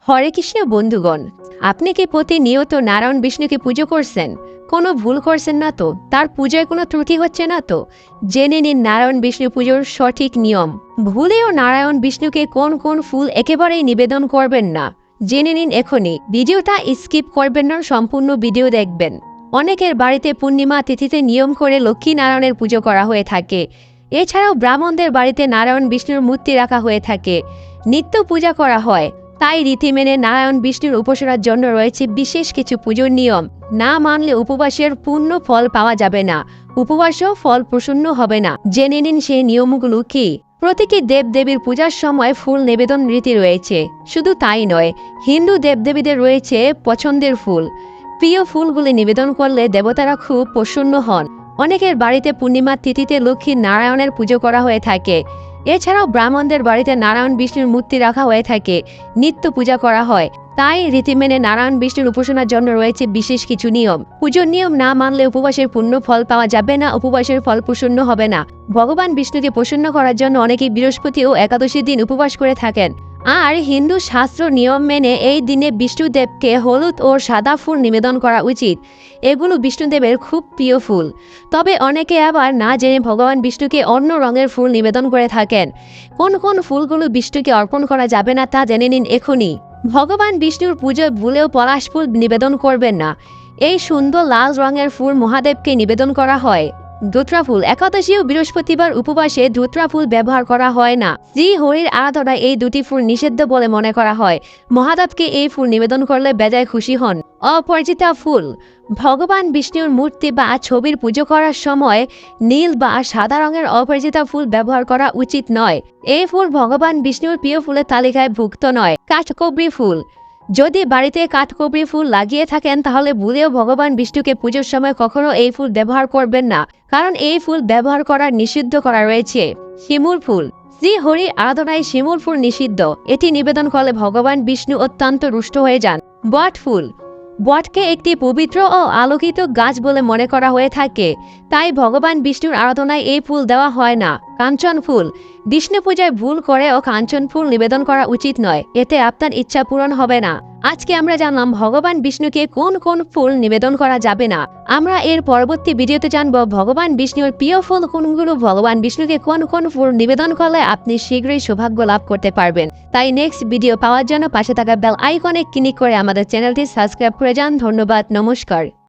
হরে কৃষ্ণ বন্ধুগণ, আপনি কি প্রতিনিয়ত নারায়ণ বিষ্ণুকে পুজো করছেন? কোনো ভুল করছেন না তো? তার পূজায় কোনো ত্রুটি হচ্ছে না তো? জেনে নিন নারায়ণ বিষ্ণু পুজোর সঠিক নিয়ম। ভুলেও নারায়ণ বিষ্ণুকে কোন কোন ফুল একেবারেই নিবেদন করবেন না, জেনে নিন এখনই। ভিডিওটা স্কিপ করবেন না, সম্পূর্ণ ভিডিও দেখবেন। অনেকের বাড়িতে পূর্ণিমা তিথিতে নিয়ম করে লক্ষ্মী নারায়ণের পুজো করা হয়ে থাকে। এছাড়াও ব্রাহ্মণদের বাড়িতে নারায়ণ বিষ্ণুর মূর্তি রাখা হয়ে থাকে, নিত্য পূজা করা হয়। তাই রীতি মেনে নারায়ণ বিষ্ণুর উপাসনার জন্য রয়েছে বিশেষ কিছু পুজোর নিয়ম। না মানলে উপবাসের পূর্ণ ফল পাওয়া যাবে না, উপবাসও ফল প্রসন্ন হবে না। জেনে নিন সেই নিয়মগুলো কি। প্রতিটি দেবদেবীর পূজার সময় ফুল নিবেদন রীতি রয়েছে। শুধু তাই নয়, হিন্দু দেবদেবীদের রয়েছে পছন্দের ফুল। প্রিয় ফুলগুলি নিবেদন করলে দেবতারা খুব প্রসন্ন হন। অনেকের বাড়িতে পূর্ণিমার তিথিতে লক্ষ্মী নারায়ণের পুজো করা হয়ে থাকে। এছাড়াও ব্রাহ্মণদের বাড়িতে নারায়ণ বিষ্ণুর মূর্তি রাখা হয়ে থাকে, নিত্য পূজা করা হয়। তাই রীতি মেনে নারায়ণ বিষ্ণুর উপাসনার জন্য রয়েছে বিশেষ কিছু নিয়ম। পুজোর নিয়ম না মানলে উপবাসের পূর্ণ ফল পাওয়া যাবে না, উপবাসের ফল প্রসন্ন হবে না। ভগবান বিষ্ণুকে প্রসন্ন করার জন্য অনেকেই বৃহস্পতি ও একাদশী দিন উপবাস করে থাকেন। আর হিন্দু শাস্ত্র নিয়ম মেনে এই দিনে বিষ্ণুদেবকে হলুদ ও সাদা ফুল নিবেদন করা উচিত। এগুলো বিষ্ণুদেবের খুব প্রিয় ফুল। তবে অনেকে আবার না জেনে ভগবান বিষ্ণুকে অন্য রঙের ফুল নিবেদন করে থাকেন। কোন কোন ফুলগুলো বিষ্ণুকে অর্পণ করা যাবে না তা জেনে নিন এখনই। ভগবান বিষ্ণুর পুজোয় ভুলেও পলাশ ফুল নিবেদন করবেন না। এই সুন্দর লাল রঙের ফুল মহাদেবকে নিবেদন করা হয়। ধুত্রা ফুল, একাদশী ও বৃহস্পতিবার উপবাসে ধুত্রা ফুল ব্যবহার করা হয় না। শ্রী হরির আরাধনায় এই দুটি ফুল নিষিদ্ধ বলে মনে করা হয়। মহাদেবকে এই ফুল নিবেদন করলে বেজায় খুশি হন। অপরাজিতা ফুল, ভগবান বিষ্ণুর মূর্তি বা ছবির পুজো করার সময় নীল বা সাদা রঙের অপরাজিতা ফুল ব্যবহার করা উচিত নয়। এই ফুল ভগবান বিষ্ণুর প্রিয় ফুলের তালিকায় ভুক্ত নয়। কাঠকবরি ফুল, যদি বাড়িতে কাঠকবরি ফুল লাগিয়ে থাকেন তাহলে ভুলেও ভগবান বিষ্ণুকে পুজোর সময় কখনো এই ফুল ব্যবহার করবেন না, কারণ এই ফুল ব্যবহার করার নিষিদ্ধ করা রয়েছে। শিমুল ফুল, শ্রী হরির আরাধনায় শিমুল ফুল নিষিদ্ধ। এটি নিবেদন করলে ভগবান বিষ্ণু অত্যন্ত রুষ্ট হয়ে যান। বট ফুল, বটকে একটি পবিত্র ও আলোকিত গাছ বলে মনে করা হয়ে থাকে, তাই ভগবান বিষ্ণুর আরাধনায় এই ফুল দেওয়া হয় না। কাঞ্চন ফুল, বিষ্ণু পূজায় ভুল করেও কাঞ্চন ফুল নিবেদন করা উচিত নয়, এতে আপনার ইচ্ছা পূরণ হবে না। আজকে আমরা জানলাম ভগবান বিষ্ণুকে কোন কোন ফুল নিবেদন করা যাবে না। আমরা এর পরবর্তী ভিডিওতে জানব ভগবান বিষ্ণুর প্রিয় ফুল কোনগুলো, ভগবান বিষ্ণুকে কোন কোন ফুল নিবেদন করলে আপনি শীঘ্রই সৌভাগ্য লাভ করতে পারবেন। তাই নেক্সট ভিডিও পাওয়ার জন্য পাশে থাকা বেল আইকনে ক্লিক করে আমাদের চ্যানেলটি সাবস্ক্রাইব করে যান। ধন্যবাদ, নমস্কার।